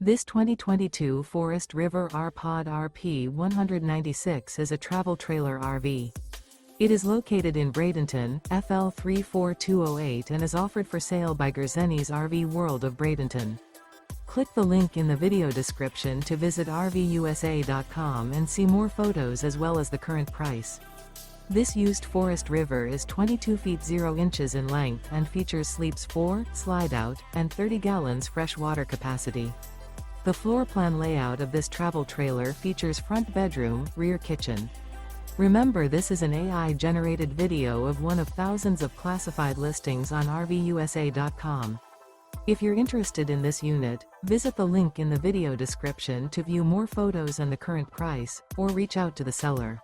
This 2022 Forest River R-Pod RP 196 is a travel trailer RV. It is located in Bradenton, FL 34208 and is offered for sale by Gerzeny's RV World of Bradenton. Click the link in the video description to visit RVUSA.com and see more photos as well as the current price. This used Forest River is 22 feet 0 inches in length and features sleeps 4, Slideout, and 30 gallons fresh water capacity. The floor plan layout of this travel trailer features front bedroom, rear kitchen. Remember, this is an AI-generated video of one of thousands of classified listings on RVUSA.com. If you're interested in this unit, visit the link in the video description to view more photos and the current price, or reach out to the seller.